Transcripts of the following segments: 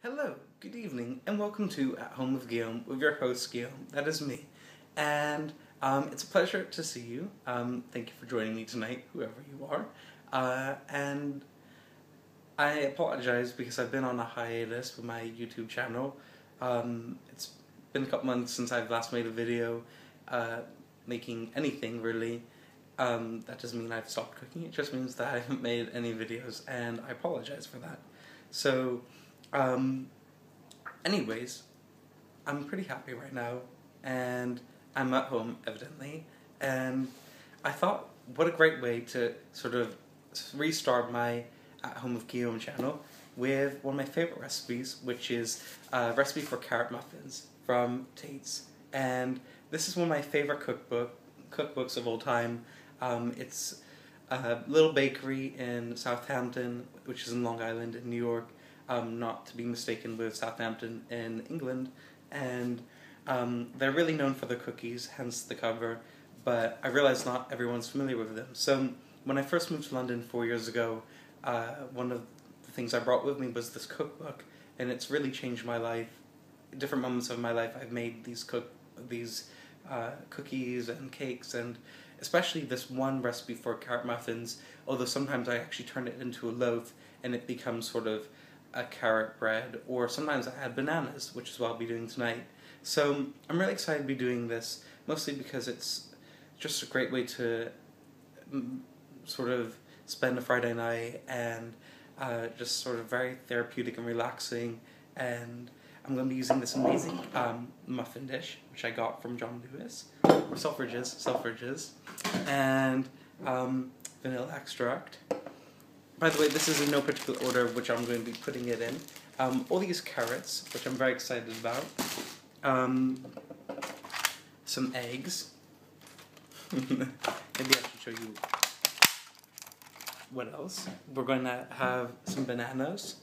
Hello, good evening, and welcome to At Home with Guillaume, with your host Guillaume. That is me. And it's a pleasure to see you. Thank you for joining me tonight, whoever you are. And I apologize because I've been on a hiatus with my YouTube channel. It's been a couple months since I've last made a video, making anything really. That doesn't mean I've stopped cooking, it just means that I haven't made any videos, and I apologize for that. So, anyways, I'm pretty happy right now, and I'm at home, evidently, and I thought, what a great way to sort of restart my At Home with Guillaume channel with one of my favorite recipes, which is a recipe for carrot muffins from Tate's. And this is one of my favorite cookbooks of all time. It's a little bakery in Southampton, which is in Long Island in New York, not to be mistaken with Southampton in England, and they're really known for their cookies, hence the cover, but I realize not everyone's familiar with them. So when I first moved to London 4 years ago, one of the things I brought with me was this cookbook, and it's really changed my life. At different moments of my life I've made these cookies and cakes, and especially this one recipe for carrot muffins, although sometimes I actually turn it into a loaf and it becomes sort of a carrot bread, or sometimes I add bananas, which is what I'll be doing tonight. So I'm really excited to be doing this, mostly because it's just a great way to sort of spend a Friday night, and just sort of very therapeutic and relaxing. And I'm going to be using this amazing muffin dish, which I got from John Lewis, or Selfridges, and vanilla extract. By the way, this is in no particular order which I'm going to be putting it in. All these carrots, which I'm very excited about. Some eggs. Maybe I should show you what else. We're going to have some bananas.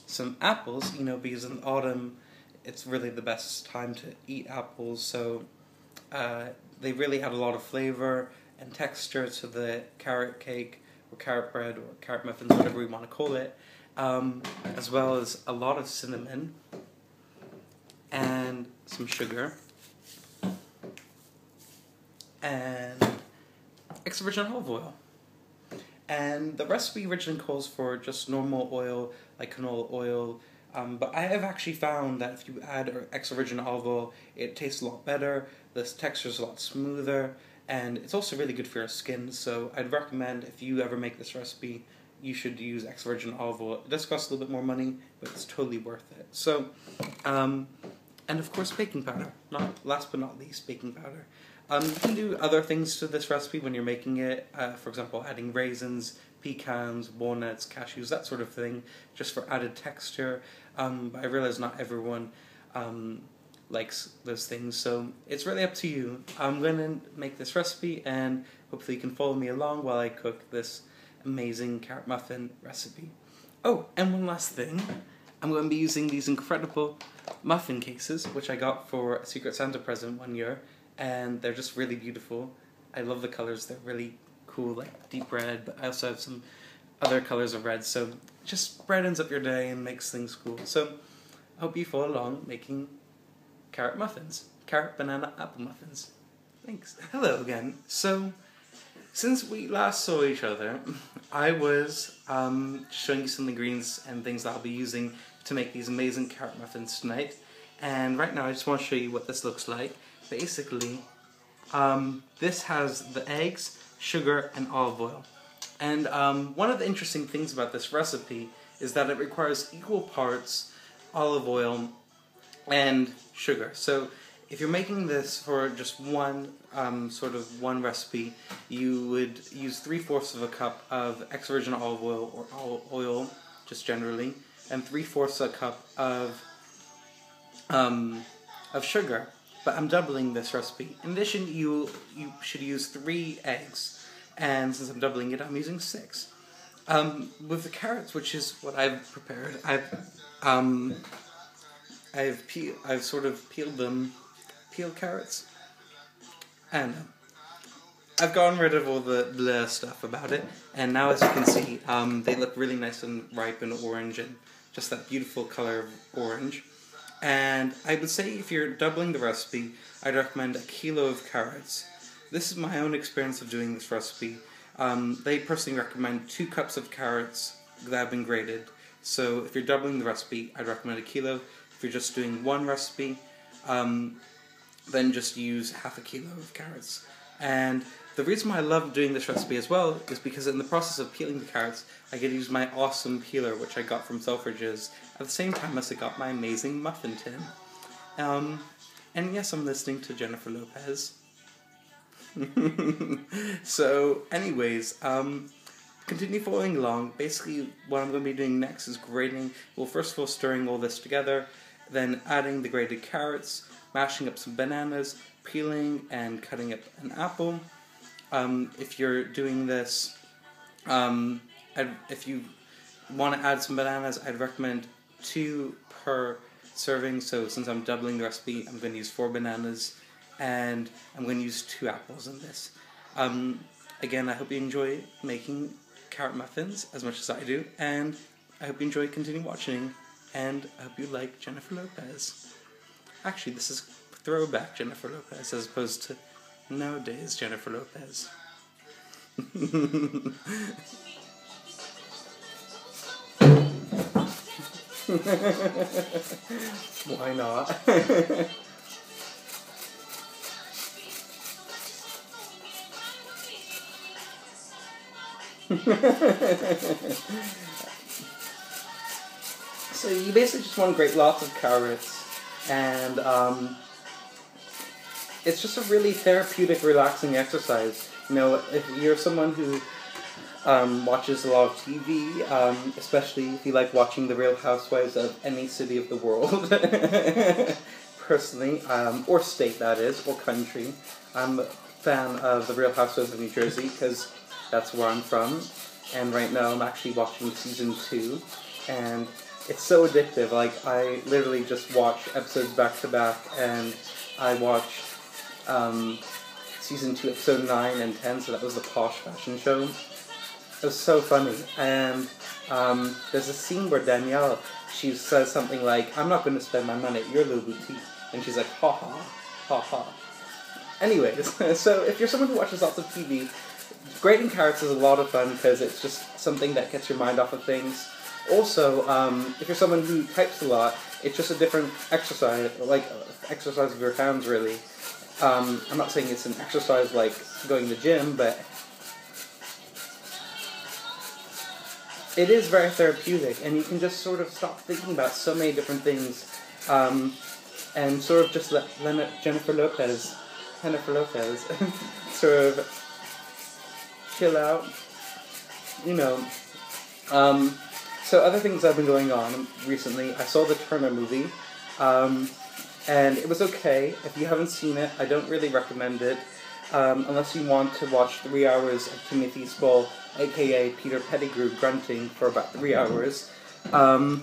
Some apples, because in autumn it's really the best time to eat apples, so they really add a lot of flavor and texture to the carrot cake, or carrot bread, or carrot muffins, whatever we want to call it, as well as a lot of cinnamon, and some sugar, and extra virgin olive oil. And the recipe originally calls for just normal oil, like canola oil, but I have actually found that if you add extra virgin olive oil, it tastes a lot better, the texture is a lot smoother, and it's also really good for your skin. So I'd recommend, if you ever make this recipe, you should use extra virgin olive oil. It does cost a little bit more money, but it's totally worth it. So, and of course baking powder, last but not least, baking powder. You can do other things to this recipe when you're making it, for example adding raisins, pecans, walnuts, cashews, that sort of thing, just for added texture, but I realize not everyone likes those things, so it's really up to you. I'm going to make this recipe, and hopefully you can follow me along while I cook this amazing carrot muffin recipe. Oh, and one last thing, I'm going to be using these incredible muffin cases, which I got for a Secret Santa present one year, and they're just really beautiful. I love the colors, they're really cool, like deep red, but I also have some other colors of red, so just brightens up your day and makes things cool. So I hope you follow along making carrot muffins. Carrot, banana, apple muffins. Thanks. Hello again. So, since we last saw each other, I was showing you some ingredients and things that I'll be using to make these amazing carrot muffins tonight. And right now I just want to show you what this looks like. Basically, this has the eggs, sugar, and olive oil. And one of the interesting things about this recipe is that it requires equal parts olive oil and sugar. So if you're making this for just one recipe, you would use 3/4 of a cup of extra virgin olive oil, or olive oil just generally, and 3/4 a cup of sugar. But I'm doubling this recipe. In addition, you should use 3 eggs, and since I'm doubling it, I'm using 6. With the carrots, which is what I've prepared, I've sort of peeled carrots, and I've gotten rid of all the bleh stuff about it, and now as you can see, they look really nice and ripe and orange, and just that beautiful color of orange. And I would say if you're doubling the recipe, I'd recommend a kilo of carrots. This is my own experience of doing this recipe. They personally recommend 2 cups of carrots that have been grated. So if you're doubling the recipe, I'd recommend a kilo. If you're just doing one recipe, then just use half a kilo of carrots. And the reason why I love doing this recipe as well is because in the process of peeling the carrots, I get to use my awesome peeler, which I got from Selfridges, at the same time as I got my amazing muffin tin. And yes, I'm listening to Jennifer Lopez. So, anyways, continue following along. Basically, what I'm going to be doing next is grating. Well, first of all, stirring all this together, then adding the grated carrots, mashing up some bananas, peeling and cutting up an apple. If you're doing this, if you want to add some bananas, I'd recommend 2 per serving. So since I'm doubling the recipe, I'm going to use 4 bananas, and I'm going to use 2 apples in this. Again, I hope you enjoy making carrot muffins as much as I do, and I hope you enjoy continuing watching, and I hope you like Jennifer Lopez. Actually, this is throwback Jennifer Lopez as opposed to nowadays Jennifer Lopez. Why not? So you basically just want to grate lots of carrots, and it's just a really therapeutic, relaxing exercise. You know, if you're someone who watches a lot of TV, especially if you like watching the Real Housewives of any city of the world, personally, or state that is, or country, I'm a fan of the Real Housewives of New Jersey because that's where I'm from, and right now I'm actually watching season 2, and it's so addictive. Like, I literally just watch episodes back to back, and I watched season 2, episode 9 and 10, so that was the posh fashion show. It was so funny, and there's a scene where Danielle, she says something like, "I'm not going to spend my money at your little boutique," and she's like, "Ha ha, ha ha." Anyways, so if you're someone who watches lots of TV, grating carrots is a lot of fun because it's just something that gets your mind off of things. Also, if you're someone who types a lot, it's just a different exercise, like exercise of your hands, really. I'm not saying it's an exercise like going to the gym, but it is very therapeutic, and you can just sort of stop thinking about so many different things, and sort of just let Jennifer Lopez, sort of chill out, you know. So other things that have been going on recently, I saw the Turner movie, and it was okay. If you haven't seen it, I don't really recommend it, unless you want to watch 3 hours of Timothy Spall, aka Peter Pettigrew, grunting for about 3 hours. It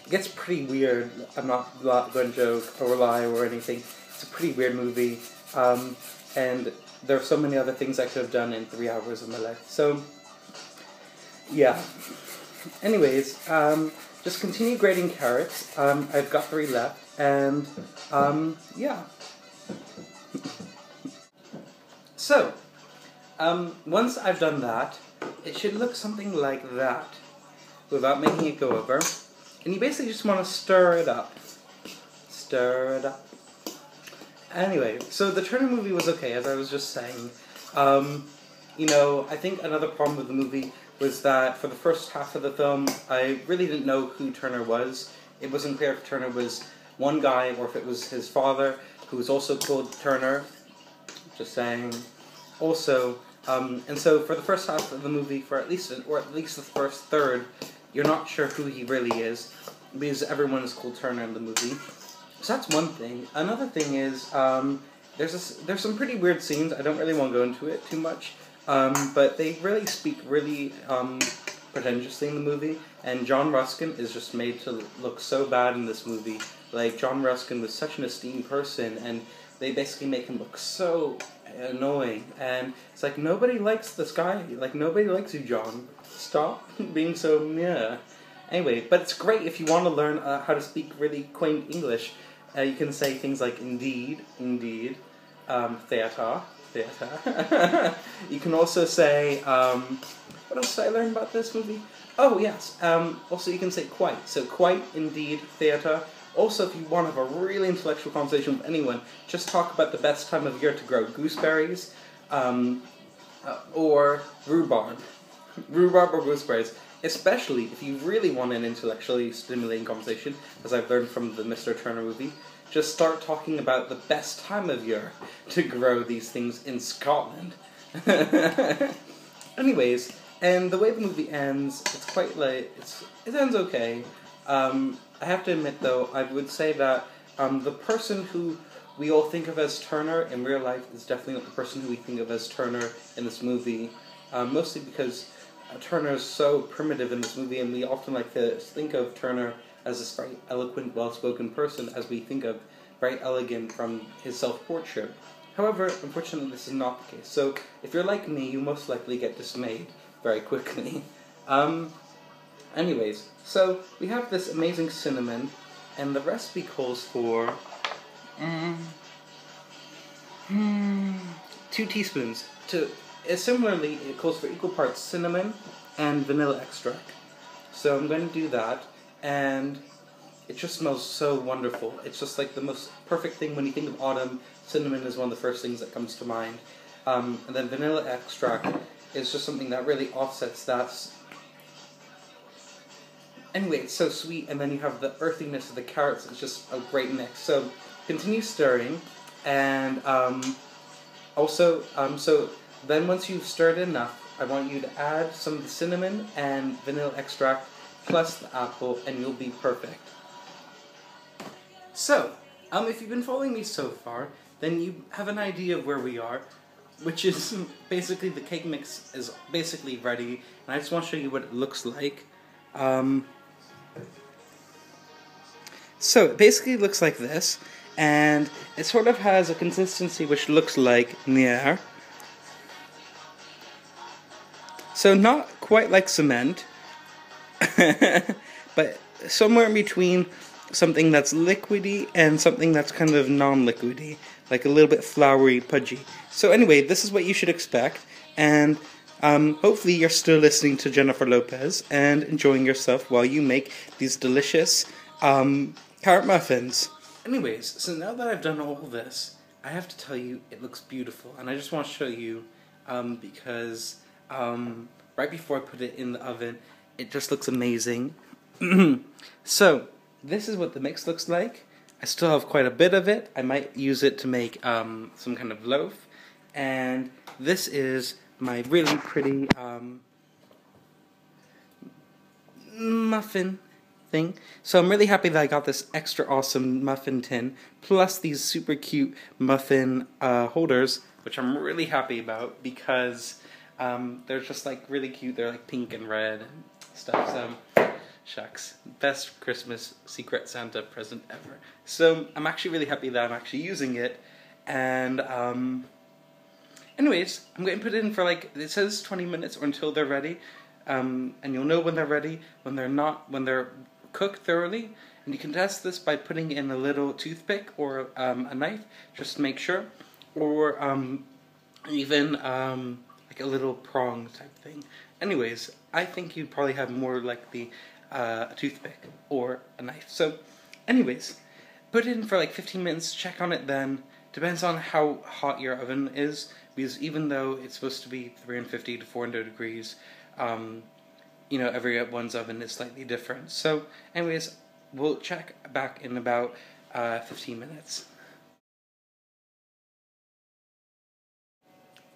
gets pretty weird. I'm not going to joke or lie or anything. It's a pretty weird movie, and there are so many other things I could have done in 3 hours of my life. So, yeah. Anyways, just continue grating carrots. I've got 3 left, and yeah. So, once I've done that, it should look something like that, without making it go over. And you basically just want to stir it up. Stir it up. Anyway, so the Turner movie was okay, as I was just saying. You know, I think another problem with the movie was that for the first half of the film, I really didn't know who Turner was. It wasn't clear if Turner was one guy or if it was his father, who was also called Turner. Just saying. Also, and so for the first half of the movie, for at least the first third, you're not sure who he really is, because everyone is called Turner in the movie. So that's one thing. Another thing is, there's some pretty weird scenes. I don't really want to go into it too much, but they really speak really pretentiously in the movie, and John Ruskin is just made to look so bad in this movie. Like, John Ruskin was such an esteemed person, and they basically make him look so annoying, and it's like, nobody likes this guy. Like, nobody likes you, John. Stop being so meh. Anyway, but it's great if you want to learn how to speak really quaint English. You can say things like indeed, indeed, theatre, theatre. You can also say, what else did I learn about this movie? Oh, yes, also you can say quite. So quite, indeed, theatre. Also, if you want to have a really intellectual conversation with anyone, just talk about the best time of year to grow gooseberries, or rhubarb. Rhubarb or gooseberries. Especially if you really want an intellectually stimulating conversation, as I've learned from the Mr. Turner movie, just start talking about the best time of year to grow these things in Scotland. Anyways, and the way the movie ends, it's quite late. It ends okay. I have to admit, though, I would say that the person who we all think of as Turner in real life is definitely not the person who we think of as Turner in this movie. Mostly because Turner is so primitive in this movie, and we often like to think of Turner as this very eloquent, well-spoken person, as we think of very elegant from his self-portrait. However, unfortunately, this is not the case. So, if you're like me, you most likely get dismayed very quickly. Anyways, so we have this amazing cinnamon, and the recipe calls for 2 teaspoons. Similarly, it calls for equal parts cinnamon and vanilla extract. So I'm going to do that, and it just smells so wonderful. It's just like the most perfect thing when you think of autumn. Cinnamon is one of the first things that comes to mind. And then vanilla extract is just something that really offsets that. Anyway, it's so sweet, and then you have the earthiness of the carrots. It's just a great mix. So continue stirring, and so then once you've stirred enough, I want you to add some of the cinnamon and vanilla extract plus the apple, and you'll be perfect. So, if you've been following me so far, then you have an idea of where we are, which is basically the cake mix is basically ready, and I just want to show you what it looks like. So it basically looks like this, and it sort of has a consistency which looks like nier. So not quite like cement, but somewhere in between something that's liquidy and something that's kind of non-liquidy, like a little bit floury, pudgy. So anyway, this is what you should expect, and hopefully you're still listening to Jennifer Lopez and enjoying yourself while you make these delicious carrot muffins. Anyways, so now that I've done all this, I have to tell you it looks beautiful, and I just want to show you because right before I put it in the oven, it just looks amazing. So, this is what the mix looks like. I still have quite a bit of it. I might use it to make some kind of loaf. And this is my really pretty muffin thing. So I'm really happy that I got this extra awesome muffin tin, plus these super cute muffin holders, which I'm really happy about because they're just like really cute. They're like pink and red and stuff. So shucks, best Christmas Secret Santa present ever. So I'm actually really happy that I'm actually using it. And anyways, I'm going to put it in for like, it says 20 minutes or until they're ready. And you'll know when they're ready, when they're not, when they're cooked thoroughly. And you can test this by putting in a little toothpick or a knife, just to make sure. Or even like a little prong type thing. Anyways, I think you'd probably have more likely a toothpick or a knife. So, anyways, put it in for like 15 minutes, check on it then. Depends on how hot your oven is, because even though it's supposed to be 350 to 400 degrees, you know, everyone's oven is slightly different. So, anyways, we'll check back in about 15 minutes.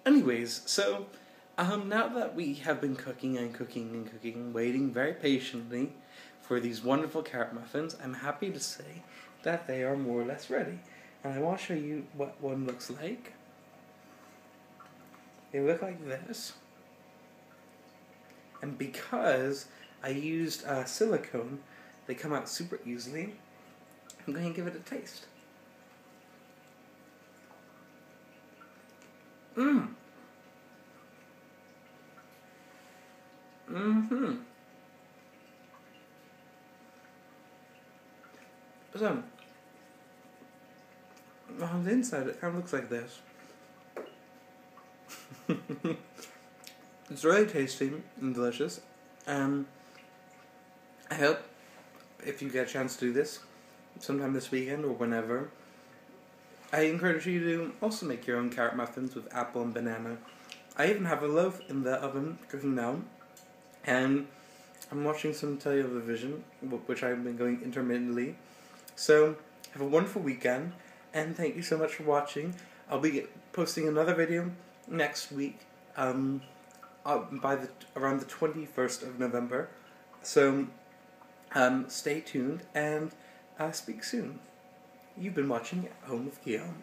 Anyways, so now that we have been cooking and cooking and cooking, waiting very patiently for these wonderful carrot muffins, I'm happy to say that they are more or less ready. And I want to show you what one looks like. They look like this. And because I used silicone, they come out super easily. I'm going to give it a taste. Mmm. So, on the inside it kind of looks like this. It's really tasty and delicious. I hope if you get a chance to do this sometime this weekend or whenever, I encourage you to also make your own carrot muffins with apple and banana. I even have a loaf in the oven cooking now, and I'm watching some television, which I've been going intermittently. So, have a wonderful weekend, and thank you so much for watching. I'll be posting another video next week, around the 21st of November. So, stay tuned, and speak soon. You've been watching Home with Guillaume.